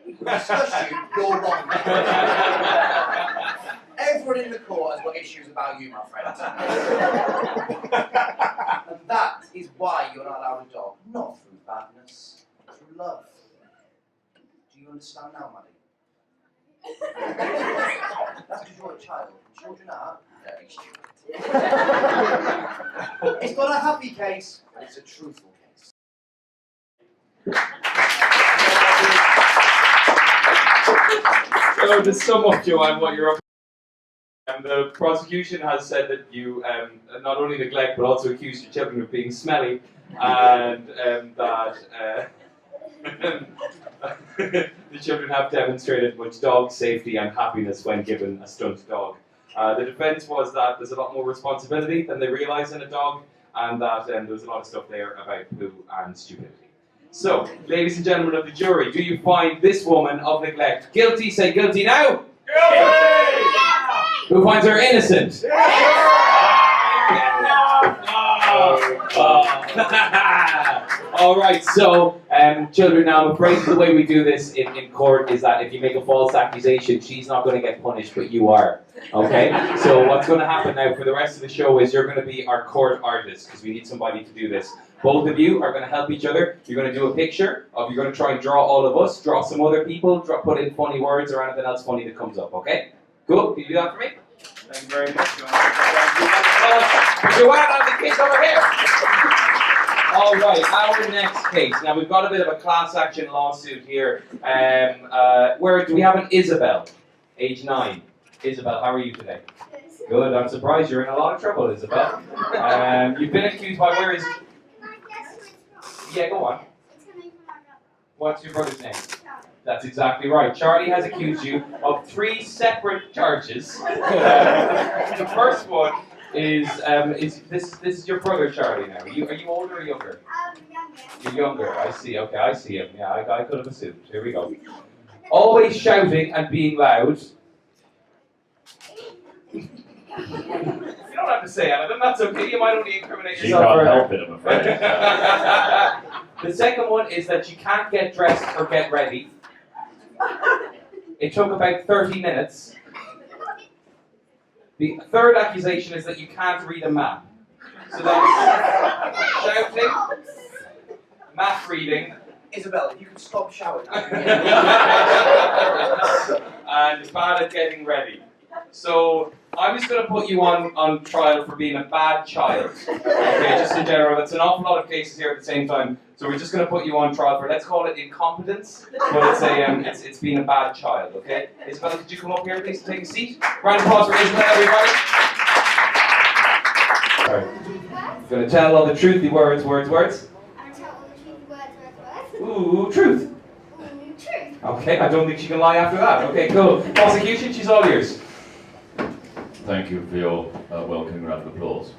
Discuss you, you're wrong. Everyone in the court has got issues about you, my friend. And that is why you're not allowed a dog. Not through badness, through love. Do you understand now, Maddie? That's because you're a child. Children are very stupid. It's not a happy case, but it's a truthful case. So to sum up, Joanne, what you're up to, the prosecution has said that you not only neglect but also accuse your children of being smelly, and that the children have demonstrated much dog safety and happiness when given a stunt dog. The defence was that there's a lot more responsibility than they realise in a dog, and that there's a lot of stuff there about poo and stupidity. So, ladies and gentlemen of the jury, do you find this woman of neglect guilty? Say guilty now! Guilty! Who finds her innocent? All right, so children, now I'm afraid the way we do this in court is that if you make a false accusation, she's not going to get punished, but you are. Okay? So what's going to happen now for the rest of the show is you're going to be our court artists, because we need somebody to do this. Both of you are going to help each other. You're going to do a picture you're going to try and draw all of us, draw some other people, put in funny words or anything else funny that comes up, okay? Cool, can you do that for me? Thank you very much. Joanne and the kids over here. All right, our next case. Now we've got a bit of a class action lawsuit here. Where do we have an Isabel, age 9? Isabel, how are you today? Good. I'm surprised you're in a lot of trouble, Isabel. You've been accused by where is? Yeah, go on. What's your brother's name? That's exactly right. Charlie has accused you of 3 separate charges. The first one is this is your brother Charlie now. Are you older or younger? Younger. You're younger. I see. Okay, I see him. Yeah, I could have assumed. Here we go. Always shouting and being loud. You don't have to say anything. That's okay. You might only incriminate She yourself can't further. help it, I'm afraid. The second one is that you can't get dressed or get ready. It took about 30 minutes. The third accusation is that you can't read a map. So that's shouting, map reading, Isabel, if you could stop shouting. and bad at getting ready. So I'm just going to put you on trial for being a bad child. Okay, just in general. That's an awful lot of cases here at the same time. So we're just going to put you on trial for, let's call it incompetence, but it's being a bad child. Okay, Isabel, could you come up here, please, and take a seat? Round of applause for Isabel, everybody. Sorry. Going to tell all the truthy words. I'm going to tell all the true words. Ooh, truth. Ooh, truth. Okay, I don't think she can lie after that. Okay, cool. Prosecution, she's all yours. Thank you for your welcoming round of applause.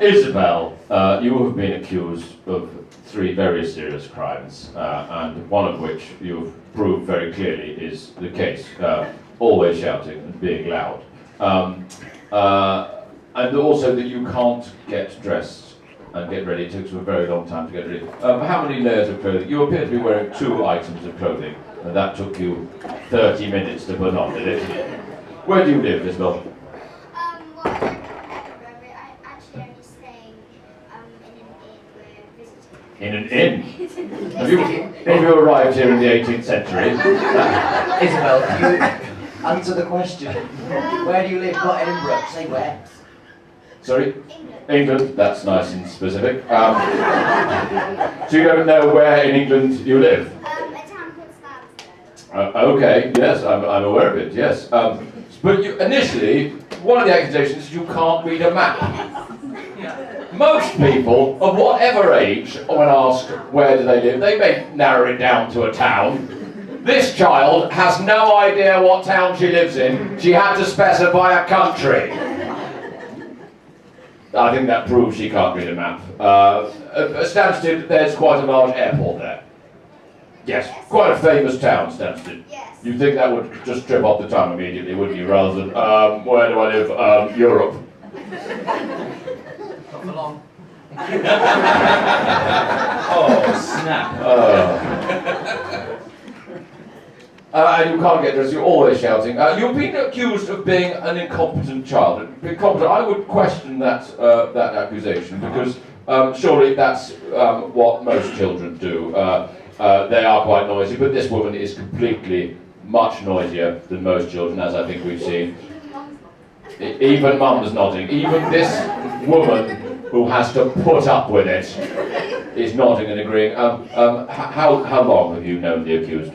Isabel, you have been accused of 3 very serious crimes, and one of which you've proved very clearly is the case. Always shouting and being loud. And also that you can't get dressed and get ready. It takes you a very long time to get ready. How many layers of clothing? You appear to be wearing 2 items of clothing, and that took you 30 minutes to put on, did it? Where do you live, Isabel? Well, I don't live everywhere. I actually only staying in an inn. We're visiting. In an inn? Have you arrived here in the 18th century? Isabel, can you answer the question? Where do you live? Not Edinburgh. Say where. Sorry? England. England, that's nice and specific. So you don't know where in England you live? A town called Stansted. Okay, yes, I'm aware of it, yes. But initially, one of the accusations is you can't read a map. Most people, of whatever age, when asked where do they live, they may narrow it down to a town. This child has no idea what town she lives in. She had to specify a country. I think that proves she can't read a map. Stansted, there's quite a large airport there. Yes, quite a famous town, Stansted. Yes. You'd think that would just trip off the tongue immediately, wouldn't you, rather than, where do I live? Europe. Not for long. Oh, nap. And you can't get dressed, you're always shouting. You've been accused of being an incompetent child. Incompetent, I would question that accusation, because surely that's what most children do. They are quite noisy, but this woman is completely much noisier than most children, as I think we've seen. Even Mum's nodding. Even this woman who has to put up with it is nodding and agreeing. How long have you known the accused?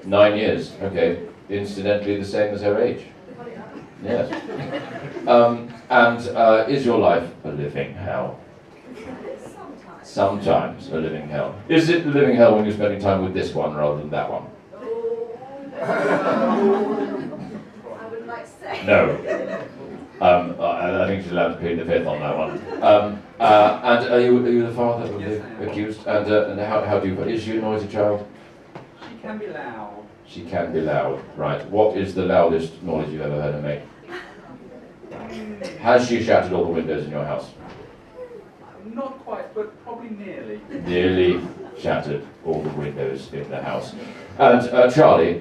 9 years. Okay. Incidentally, the same as her age. Yes. Is your life a living hell? Sometimes a living hell. Is it a living hell when you're spending time with this one rather than that one? I would like to say. No. I think she's allowed to plead the fifth on that one. And are you the father of the accused? And how do you? Is she a noisy child? She can be loud. She can be loud. Right. What is the loudest noise you've ever heard her make? Has she shattered all the windows in your house? Not quite, but probably nearly. Nearly shattered all the windows in the house. And Charlie,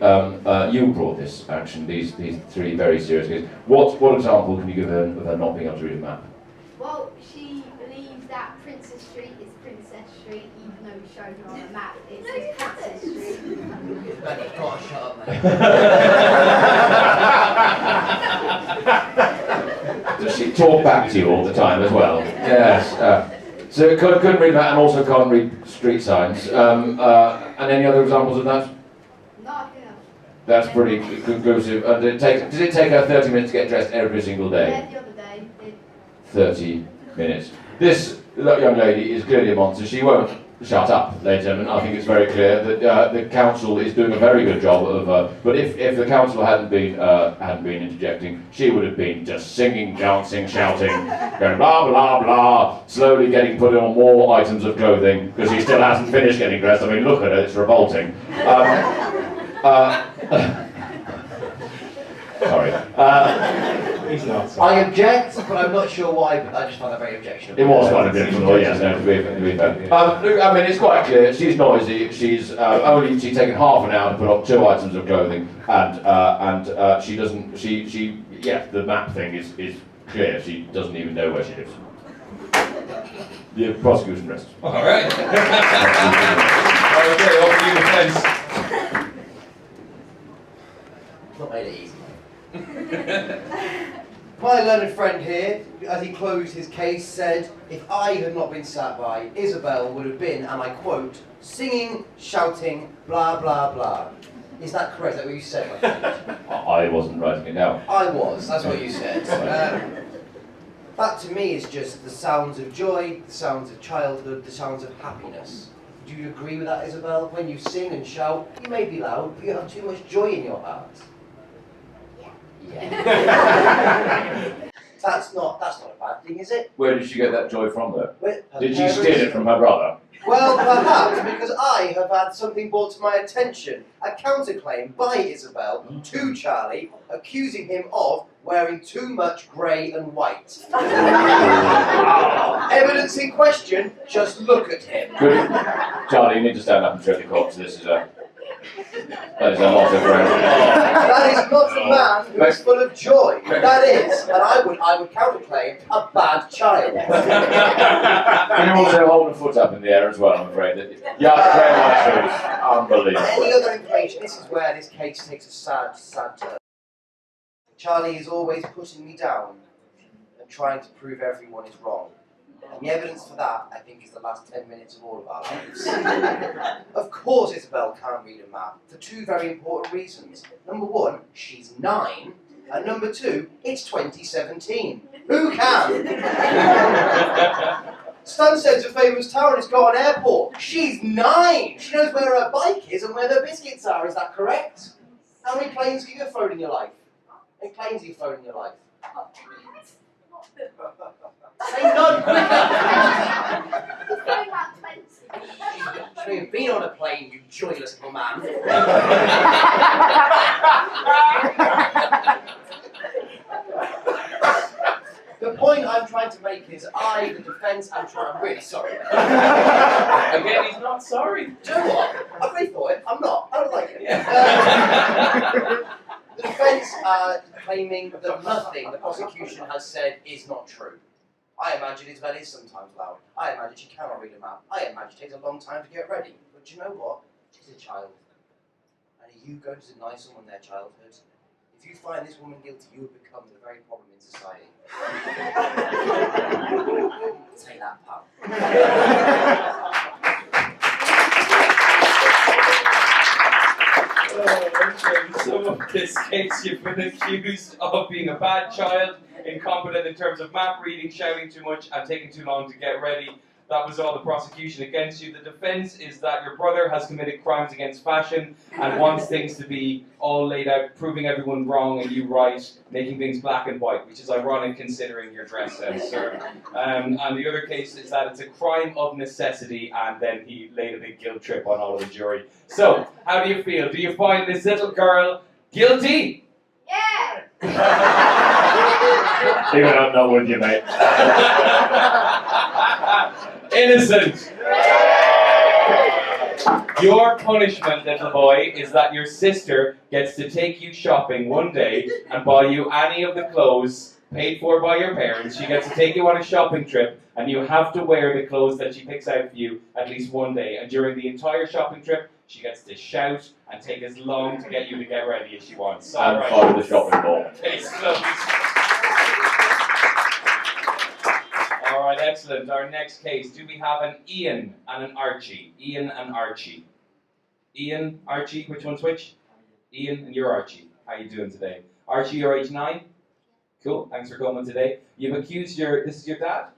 you brought this action, these three very serious cases. What example can you give her of her not being able to read a map? Well, she believes that Princess Street is Princess Street, even though we showed her on the map it says Princess Street. You've got to shut up, mate. Does she talk back to you all the time as well? Yes. So couldn't read that and also can't read street signs. And any other examples of that? Not enough. That's pretty conclusive. And does it take her 30 minutes to get dressed every single day? Yeah, the other day. 30 minutes. This young lady is clearly a monster. She won't shut up, ladies and gentlemen. I think it's very clear that the council is doing a very good job of. But if the council hadn't been interjecting, she would have been just singing, dancing, shouting, going blah blah blah, slowly getting put on more items of clothing because she still hasn't finished getting dressed. I mean, look at her; it's revolting. Sorry. He's not. I object, but I'm not sure why, but I just find that very objectionable. It was quite objectionable, yes, no, to be fair. Look, I mean, it's quite clear, she's noisy, she's she's taken half an hour to put on 2 items of clothing, and she doesn't, the map thing is clear, she doesn't even know where she lives. The prosecution rests. Alright. Okay, over to you, defense. Not made it easy. My learned friend here, as he closed his case, said, if I had not been sat by, Isabel would have been, and I quote, singing, shouting, blah, blah, blah. Is that correct? Is that what you said, my friend? I wasn't writing it down. I was, that's what you said. That to me is just the sounds of joy, the sounds of childhood, the sounds of happiness. Do you agree with that, Isabel? When you sing and shout, you may be loud, but you have too much joy in your heart. Yeah. That's not a bad thing, is it? Where did she get that joy from, though? Her Did she parents- steal it from her brother? Well, perhaps because I have had something brought to my attention. A counterclaim by Isabel to Charlie, accusing him of wearing too much grey and white. Evidence in question, just look at him. Good. Charlie, you need to stand up and show the cops. That is a lot of grey. That is not a man who is full of joy. That is, and I would counterclaim, a bad child. Can you also hold a foot up in the air as well, I'm afraid? Yeah, very much. Unbelievable. Any other information? This is where this case takes a sad turn. Charlie is always putting me down and trying to prove everyone is wrong. And the evidence for that, I think, is the last 10 minutes of all of our lives. Of course Isabel can't read a map, for 2 very important reasons. Number 1, she's 9, and number 2, it's 2017. Who can? Stansted's a famous town, it's got an airport. She's 9! She knows where her bike is and where the biscuits are, is that correct? How many planes have you thrown in your life? How many planes have you thrown in your life? Say none, quicker! It's going about 20. Should have been on a plane, you joyless little man. The point I'm trying to make is I, the defence, I'm really sorry. Again, he's not sorry. Do you know what? I paid for it. I'm not. I don't like it. Yeah. The defence are claiming that nothing the prosecution has said is not true. I imagine Isabel is sometimes loud. I imagine she cannot read a map. I imagine it takes a long time to get ready. But you know what? She's a child. And are you going to deny someone their childhood? If you find this woman guilty, you have become the very problem in society. Say that, pal. So in this case, you've been accused of being a bad child, incompetent in terms of map reading, shouting too much, and taking too long to get ready. That was all the prosecution against you. The defence is that your brother has committed crimes against fashion and wants things to be all laid out, proving everyone wrong and you right, making things black and white, which is ironic considering your dress sense, sir. And the other case is that it's a crime of necessity, and then he laid a big guilt trip on all of the jury. So, how do you feel? Do you find this little girl guilty? Yeah! Even I'm not with you, mate. Innocent! Your punishment, little boy, is that your sister gets to take you shopping one day and buy you any of the clothes paid for by your parents. She gets to take you on a shopping trip, and you have to wear the clothes that she picks out for you at least one day. And during the entire shopping trip, she gets to shout and take as long to get you to get ready as she wants. And Alright. follow the shopping mall. Case closed. Alright, excellent. Our next case. Do we have an Ian and an Archie? Ian and Archie. Ian, Archie, which one's which? Ian and you're Archie. How you doing today? Archie, you're age 9? Cool, thanks for coming today. You've accused this is your dad?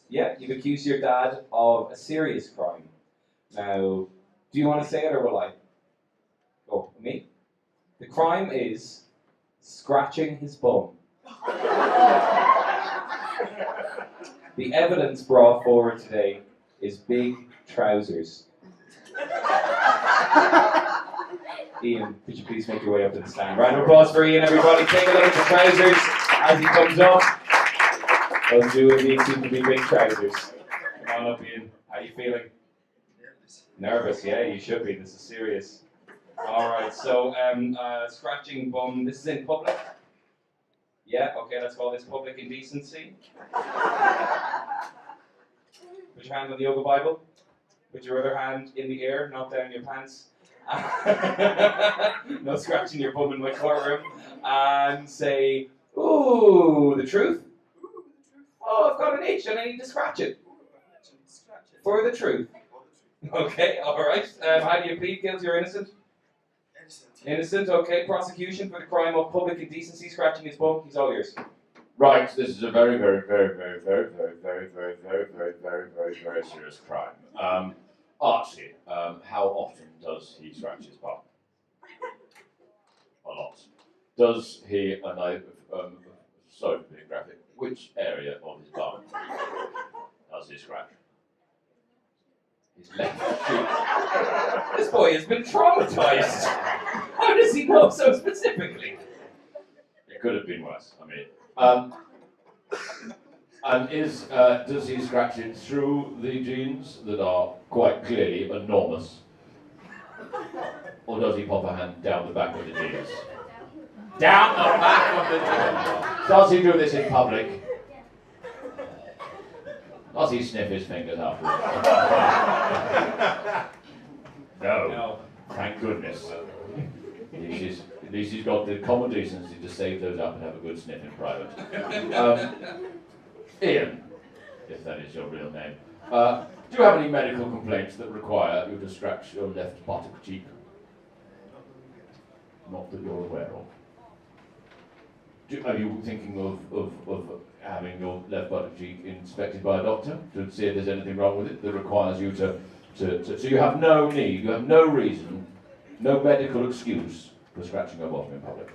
Yeah, you've accused your dad of a serious crime. Now, do you want to say it or will I? Oh, me? The crime is scratching his bum. The evidence brought forward today is big trousers. Ian, could you please make your way up to the stand? Round of applause for Ian, everybody. Take a look at the trousers as he comes up. Those do indeed seem to be big trousers. Come on up, Ian. How are you feeling? Nervous, yeah, you should be. This is serious. Alright, so scratching bum. This is in public? Yeah, okay, let's call this public indecency. Put your hand on the yoga Bible. Put your other hand in the air, not down your pants. No scratching your bum in my courtroom. And say, ooh, the truth? Oh, I've got an itch and I need to scratch it. For the truth. Okay, alright. How do you plead guilty or innocent? Innocent, okay. Prosecution for the crime of public indecency, scratching his bum. He's all yours. Right, this is a very, very, very, very, very, very, very, very, very, very, very, very, very serious crime. Archie, how often does he scratch his bum? A lot. Does he, and sorry for being graphic, which area of his bum does he scratch? His left cheek. This boy has been traumatized. How does he know so specifically? It could have been worse. I mean, and does he scratch it through the jeans that are quite clearly enormous, or does he pop a hand down the back of the jeans? Down the back of the jeans. Does he do this in public? Does he sniff his fingers afterwards? No. Thank goodness. At least he's got the common decency to save those up and have a good sniff in private. Ian, if that is your real name, do you have any medical complaints that require you to scratch your left buttock cheek? Not that you're aware of. Are you thinking of having your left buttock cheek inspected by a doctor to see if there's anything wrong with it that requires you to so you have no need, you have no reason, no medical excuse for scratching your bottom in public.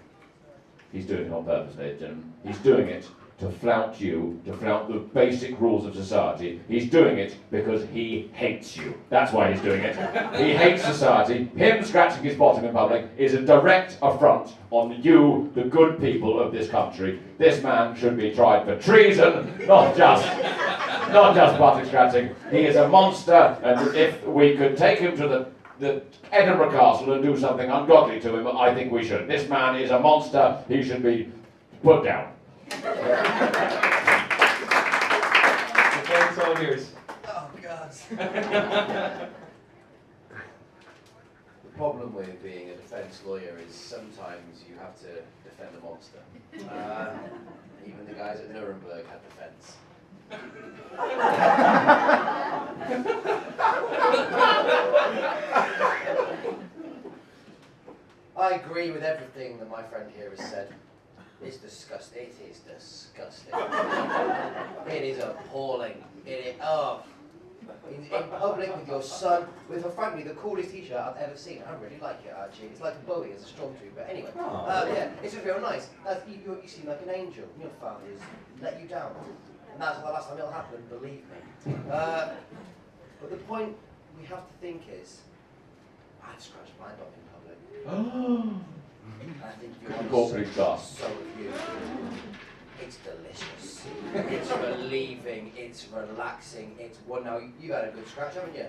He's doing it on purpose, ladies and gentlemen. He's doing it to flout you, to flout the basic rules of society. He's doing it because he hates you. That's why he's doing it. He hates society. Him scratching his bottom in public is a direct affront on you, the good people of this country. This man should be tried for treason, not just buttock scratching. He is a monster, and if we could take him to the Edinburgh Castle and do something ungodly to him, I think we should. This man is a monster. He should be put down. Defense all yours. Oh, God. The problem with being a defense lawyer is sometimes you have to defend a monster. Even the guys at Nuremberg had defense. I agree with everything that my friend here has said. It's disgusting. It is disgusting. It is appalling. In public with your son, with frankly the coolest t-shirt I've ever seen. I really like it actually. It's like a Bowie as a stormtrooper. Anyway, yeah, it's just real nice. You seem like an angel. Your father has let you down, and that's the last time it'll happen. Believe me. But the point we have to think is, I've scratched my dog in public. I think you're Corporate class. so have you. It's delicious. It's relieving. It's relaxing. It's one. Now you had a good scratch, haven't you?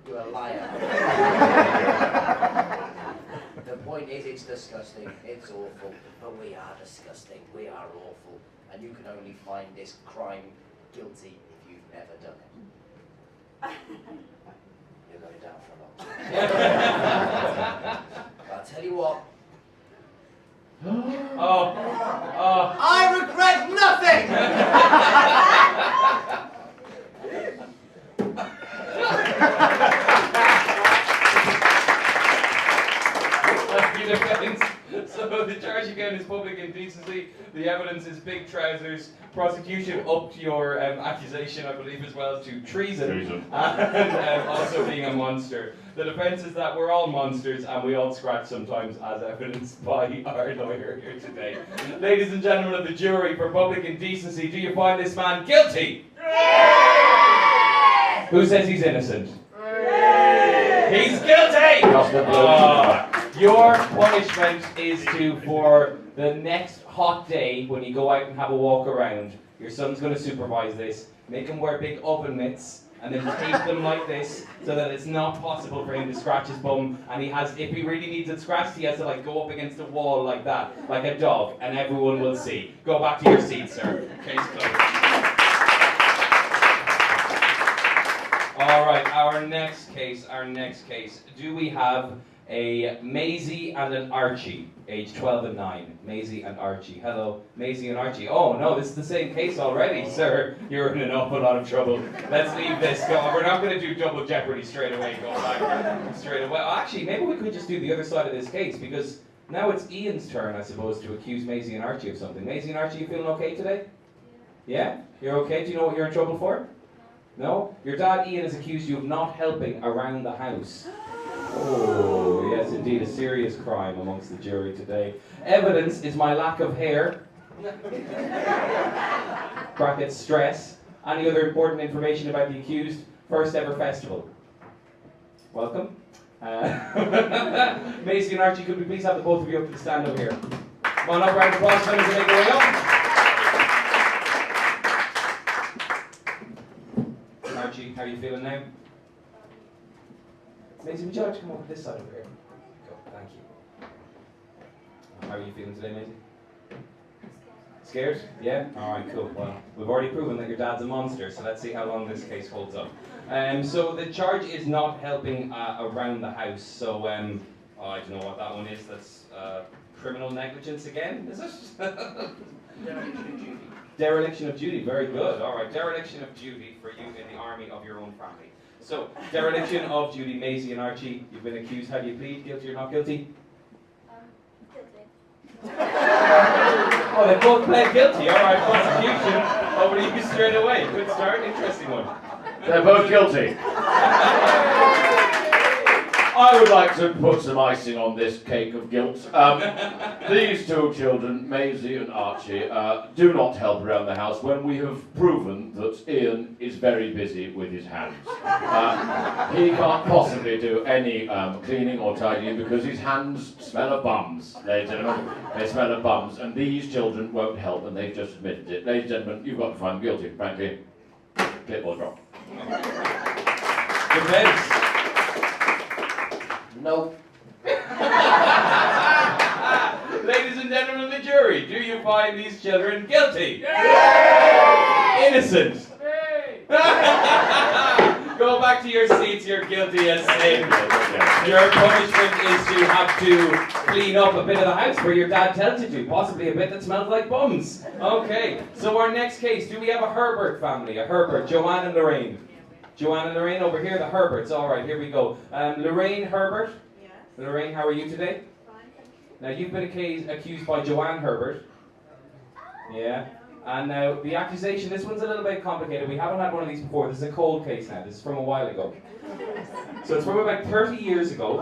You're a liar. The point is, it's disgusting. It's awful. But we are disgusting. We are awful. And you can only find this crime guilty if you've never done it. You're going down for a long time. But I'll tell you what. I regret nothing! Thank you, defense. So the charge again is public indecency. The evidence is big trousers. Prosecution upped your accusation, I believe, as well to treason. And also being a monster. The defense is that we're all monsters and we all scratch sometimes, as evidenced by our lawyer here today. Ladies and gentlemen of the jury, for public indecency, do you find this man guilty? Yes! Who says he's innocent? Yes! He's guilty! Your punishment is for the next hot day, when you go out and have a walk around, your son's going to supervise this, make him wear big oven mitts, and then tape them like this so that it's not possible for him to scratch his bum, and he has, if he really needs it scratched, he has to like go up against the wall like that, like a dog, and everyone will see. Go back to your seat, sir. Case closed. Alright, our next case. Do we have a Maisie and an Archie, age 12 and 9. Maisie and Archie. Hello, Maisie and Archie. Oh no, this is the same case already, sir. You're in an awful lot of trouble. Let's leave this. We're not going to do double jeopardy straight away. Go back straight away. Actually, maybe we could just do the other side of this case, because now it's Ian's turn, I suppose, to accuse Maisie and Archie of something. Maisie and Archie, you feeling okay today? Yeah? You're okay? Do you know what you're in trouble for? No? Your dad, Ian, has accused you of not helping around the house. Oh, yes, indeed, a serious crime amongst the jury today. Evidence is my lack of hair. Bracket stress. Any other important information about the accused? First ever festival. Welcome. Maisie and Archie, could we please have the both of you up to the stand over here? Come on up, round of applause, fellas, and make your way up. Archie, how are you feeling now? Maisie, would you like to come over this side over here? Go, thank you. How are you feeling today, Maisie? Scared? Yeah? Alright, cool. Well, we've already proven that your dad's a monster, so let's see how long this case holds up. So the charge is not helping around the house, so I don't know what that one is. That's criminal negligence again, is it? Dereliction of duty. Dereliction of duty, very good. Alright, dereliction of duty for you in the army of your own family. So, dereliction of duty, Maisie and Archie, you've been accused. How do you plead? Guilty or not guilty? Guilty. Oh, they both pled guilty. Alright, prosecution. Over to you straight away. Good start, interesting one. They're both guilty. I would like to put some icing on this cake of guilt. These two children, Maisie and Archie, do not help around the house when we have proven that Ian is very busy with his hands. He can't possibly do any cleaning or tidying because his hands smell of bums, ladies and gentlemen. They smell of bums, and these children won't help, and they've just admitted it. Ladies and gentlemen, you've got to find them guilty, frankly. Clipboard drop. Defense. No. Ladies and gentlemen of the jury, do you find these children guilty? Innocent? Go back to your seats, you're guilty as sin. Your punishment is to have to clean up a bit of the house where your dad tells you to, possibly a bit that smells like bums. Okay, so our next case, do we have a Herbert family? A Herbert, Joanne and Lorraine. Joanne and Lorraine over here, the Herberts. All right, here we go. Lorraine Herbert. Yes. Lorraine, how are you today? Fine, thank you. Now, you've been accused by Joanne Herbert. Yeah. And now, the accusation, this one's a little bit complicated. We haven't had one of these before. This is a cold case now. This is from a while ago. So it's from about 30 years ago.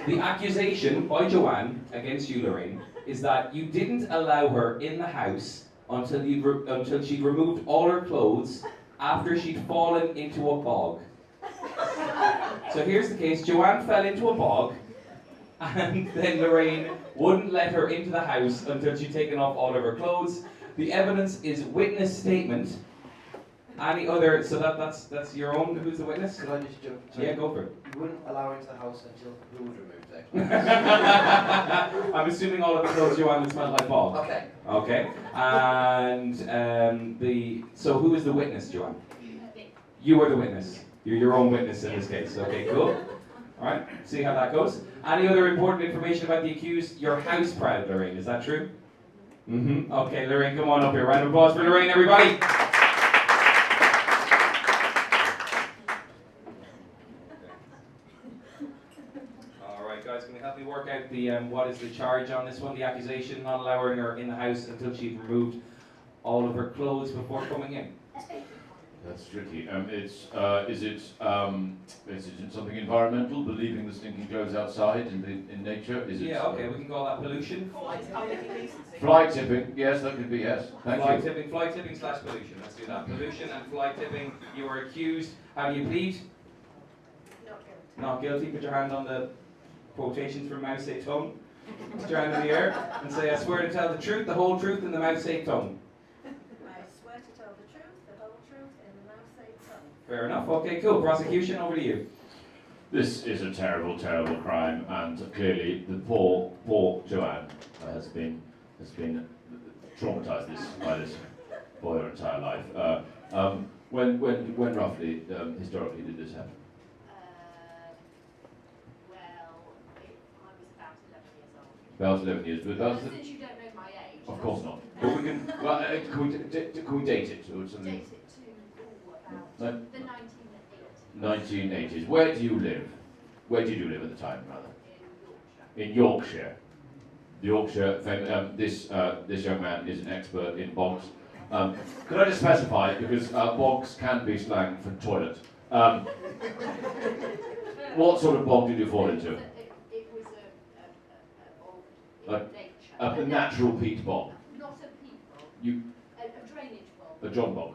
The accusation by Joanne against you, Lorraine, is that you didn't allow her in the house until she'd removed all her clothes after she'd fallen into a bog. So here's the case. Joanne fell into a bog, and then Lorraine wouldn't let her into the house until she'd taken off all of her clothes. The evidence is witness statement. Any other, so that's your own, who's the witness? Could I just jump? Yeah, go for it. You wouldn't allow her into the house until who would remove their clothes? I'm assuming all of the clothes Joanne would smell like bog. Okay. Okay. And so who is the witness, Joanne? You are the witness. You're your own witness in this case. Okay, cool. Alright, see how that goes. Any other important information about the accused? You're house proud, Lorraine, is that true? Mm-hmm. Okay, Lorraine, come on up here. Round of applause for Lorraine, everybody. Alright guys, can you help me work out the what is the charge on this one? The accusation, not allowing her in the house until she'd removed all of her clothes before coming in. That's tricky. Is it something environmental? Believing the stinking clothes outside in nature? Is it? Yeah, okay, we can call that pollution. Fly tipping. Yes, that could be yes. Thank Fly you. tipping slash pollution. Let's do that. Pollution and fly tipping. You are accused. How do you plead? Not guilty. Not guilty. Put your hand on the quotations from Mao Zedong. Put your hand in the air and say, I swear to tell the truth, the whole truth, and the Mao Zedong. I swear to tell the truth, the whole truth, and the mouth say so. Fair enough. Okay, cool. Prosecution, over to you. This is a terrible, terrible crime, and clearly the poor Joanne has been traumatised by this for her entire life. When roughly, historically, did this happen? Well, I was about 11 years old. About 11 years, but about Since you don't know my age. of course not. But we can. Well, can we date it or something? Date it to about the 1980s 1980s. Where do you live? Where did you live at the time, rather? in Yorkshire. In Yorkshire. This young man is an expert in bogs. Could I just specify, because bogs can be slang for toilet. What sort of bog did you fall into? It was a bog in nature. A natural peat bog. Not a peat bog. You A drainage bog. a John bog?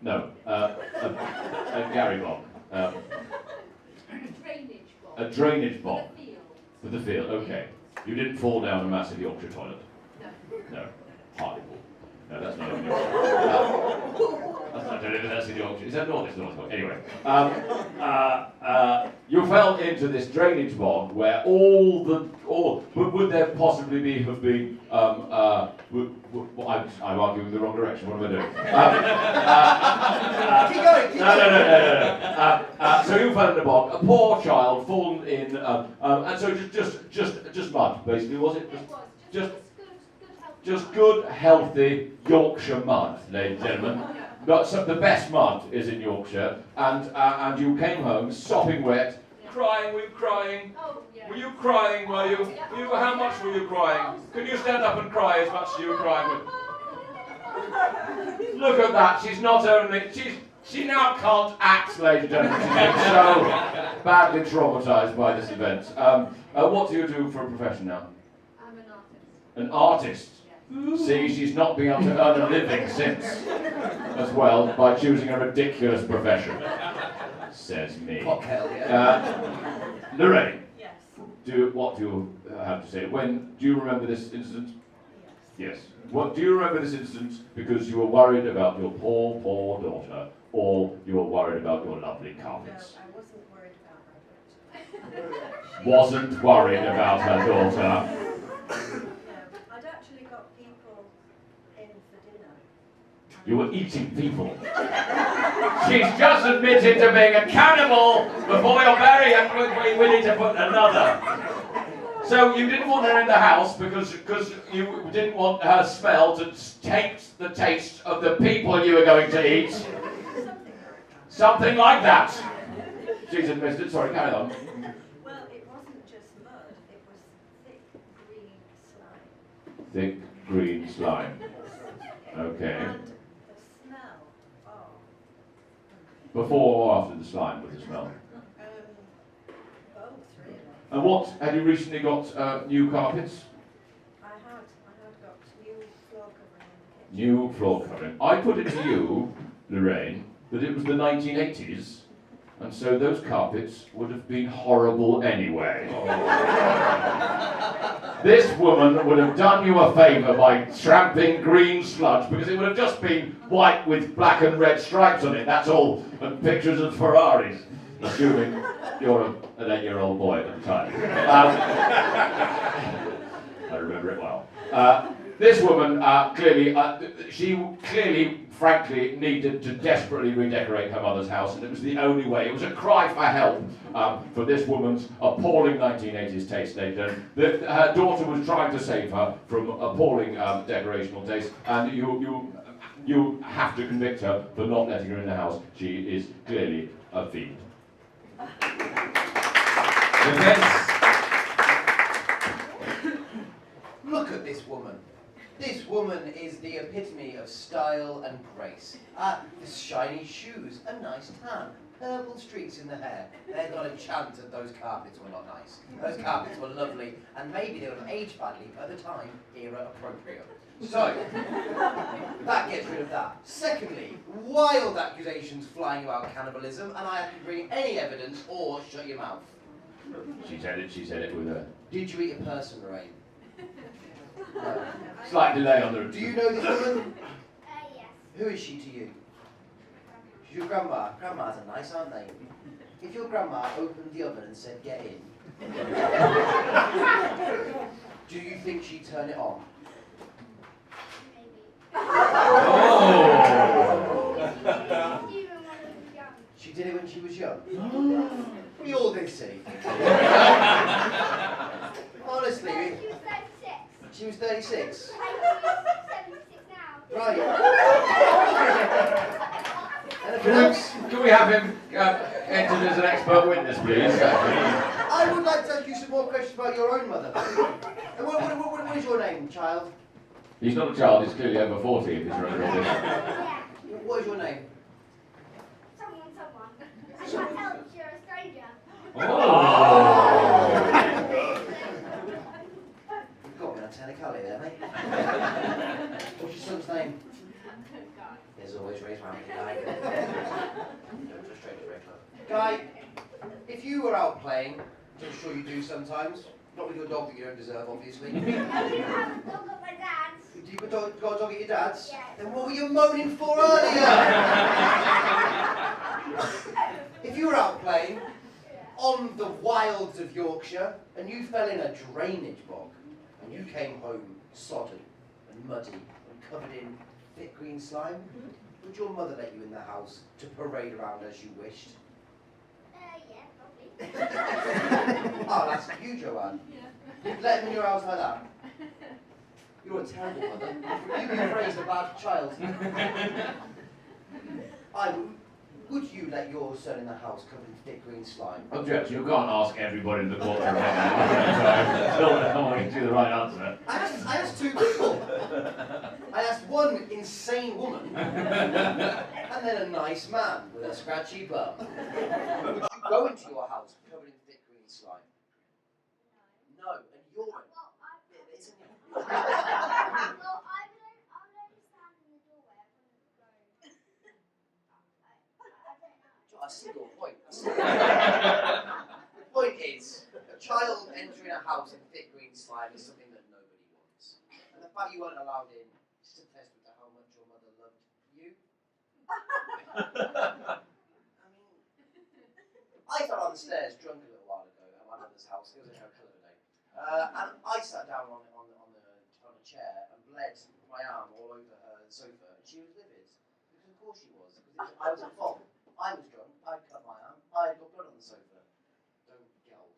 No. A Gary bog. A drainage bog. A drainage bog. For the field. For the field. Okay. You didn't fall down a massive Yorkshire toilet. No. No. Hardly. No, that's not in Yorkshire. That's not delivered, that's in Yorkshire. Is that North? It's North. Anyway. You fell into this drainage bog where would there possibly have been, I'm arguing the wrong direction, what am I doing? Keep going. No. So you fell in the bog, a poor child fallen in, and so just mud, basically, was it? It was Just just good, healthy Yorkshire mud, ladies and gentlemen. But the best mud is in Yorkshire, and you came home sopping wet, crying. Were you crying? Oh, yeah. Were you crying? Were you? How much were you crying? Can you stand up and cry as much as you were crying? Look at that. She's not only she now can't act, ladies and gentlemen. She's been badly traumatised by this event. What do you do for a profession now? I'm an artist. An artist. See, she's not been able to earn a living since, as well, by choosing a ridiculous profession. Says me. Cocktail, yeah. Lorraine, Yes. what do you have to say? Do you remember this incident? Yes. Yes. Do you remember this incident because you were worried about your poor, poor daughter, or you were worried about your lovely No, carpets? I wasn't worried about my daughter. Wasn't worried about her daughter. No, I'd actually got people in for dinner. You were eating people. She's just admitted to being a cannibal before you're very willing to put another. So you didn't want her in the house because you didn't want her smell to taint the taste of the people you were going to eat. Something like that. She's admitted. Sorry, carry on. Well, it wasn't just mud, it was thick green slime. Thick green slime. Okay. And the smell, oh, Before or after the slime with the smell? both really. And what, have you recently got new carpets? I had got new floor covering in the kitchen. New floor covering. I put it to you, Lorraine, that it was the 1980s, and so those carpets would have been horrible anyway. This woman would have done you a favour by tramping green sludge, because it would have just been white with black and red stripes on it, that's all, and pictures of Ferraris, assuming you're an 8-year-old boy at the time. I remember it well. This woman frankly, needed to desperately redecorate her mother's house, and it was the only way. It was a cry for help for this woman's appalling 1980s taste. Her daughter was trying to save her from appalling decorational taste, and you have to convict her for not letting her in the house. She is clearly a fiend. Look at this woman. This woman is the epitome of style and grace. The shiny shoes, a nice tan, purple streaks in the hair. They're not a chance that those carpets were not nice. Those carpets were lovely, and maybe they would have aged badly, but at the time, era appropriate. So, that gets rid of that. Secondly, wild accusations flying about cannibalism, and I haven't bring any evidence or shut your mouth. She said it with a Did you eat a person, Lorraine? No. slight delay on the... Do you know this woman? Yes. Who is she to you? She's your grandma. Grandmas are nice, aren't they? If your grandma opened the oven and said, "Get in," do you think she'd turn it on? Maybe. Oh! Even when I was young. She did it when she was young. We all did silly things. Honestly, No, she was 36. she was 36. And she's 76 now. Right. Anything else? Can we have him entered as an expert witness, please? I would like to ask you some more questions about your own mother. What is your name, child? He's not a child, he's clearly over 40 if he's running all this. Yeah. What is your name? Someone. I can't tell if you're a stranger. Oh! You've got me on technicality there, mate. What's your son's name? There's always raised round the guy. Don't frustrate the regular. Guy, if you were out playing, which I'm sure you do sometimes, not with your dog that you don't deserve, obviously. I do have a dog at my dad's. Do you got a dog at your dad's? Yes. Then what were you moaning for earlier? If you were out playing on the wilds of Yorkshire and you fell in a drainage bog and you came home sodden and muddy and covered in thick green slime, would your mother let you in the house to parade around as you wished? Yeah, probably. Oh, that's you, Joanne. You'd let him in your house like that? You're a terrible mother. You've been raised a bad child. Would you let your son in the house covered in thick green slime? Objection, you can't ask everybody in the courtroom that. Someone can do the right answer. I asked two people. I asked one insane woman and then a nice man with a scratchy bum. Would you go into your house covered in thick green slime? No, and urine. Isn't it? Well, I would only stand in the doorway. I wouldn't go. I don't know. I see your point. The point is, a child entering a house in thick green slime is something that nobody wants. And the fact you weren't allowed in is just a testament to how much your mother loved you. I mean, I fell on the stairs drunk a little while ago at my mother's house. It was in her colour day. And I sat down on a chair and bled my arm all over her sofa. And she was livid. Because of course she was. Because I was at fault. I was drunk. I cut my arm. I got blood on the sofa. Don't get old.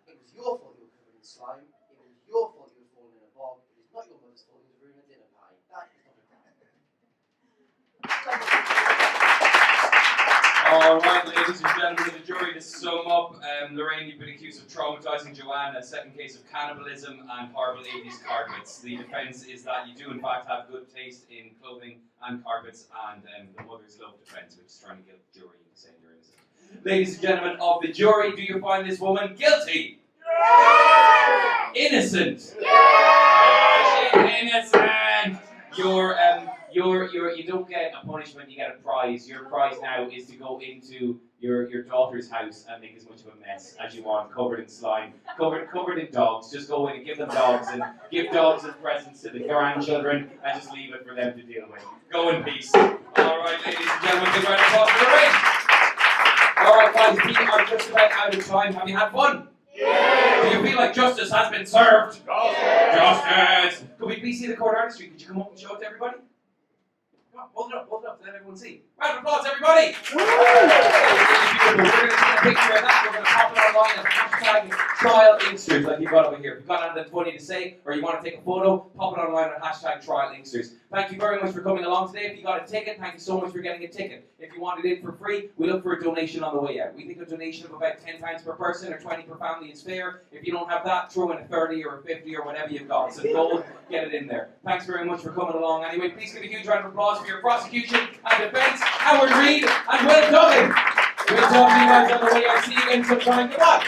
It was your fault you were covered in slime. It was your fault you were falling in a bog. It is not your mother's fault you were ruining a dinner pie. That is not a crime. All right, ladies and gentlemen of the jury, to sum up, Lorraine, you've been accused of traumatizing Joanne, a second case of cannibalism and horrible 80s carpets. The defense is that you do in fact have good taste in clothing and carpets, and the mother's love defense, which is trying to get the jury into saying you're innocent. Ladies and gentlemen of the jury, do you find this woman guilty? Yeah! Innocent? Yeah! Oh, she's innocent! You don't get a punishment, you get a prize. Your prize now is to go into your daughter's house and make as much of a mess as you want, covered in slime, covered in dogs. Just go in and give them dogs and give dogs as presents to the grandchildren and just leave it for them to deal with. Go in peace. Alright, ladies and gentlemen, big round of applause for the ring. Alright guys, we are just about out of time. Have you had fun? Yeah! Do you feel like justice has been served? Yeah! Justice! Could we please see the court artistry? Could you come up and show it to everybody? Come on, hold it up, let everyone see. Round of applause, everybody! We're going to take a picture of that, we're going to pop it online and hashtag trial Inksters, like you've got over here. If you've got anything funny to say, or you want to take a photo, pop it online and hashtag trial Inksters. Thank you very much for coming along today. If you got a ticket, thank you so much for getting a ticket. If you wanted it for free, we look for a donation on the way out. We think a donation of about 10 pounds per person or 20 per family is fair. If you don't have that, throw in a 30 or a 50 or whatever you've got. Some gold, get it in there. Thanks very much for coming along. Anyway, please give a huge round of applause for your prosecution and defence, Howard Reid and Will Duggan. We'll talk to you guys on the way out. See you again sometime. Goodbye.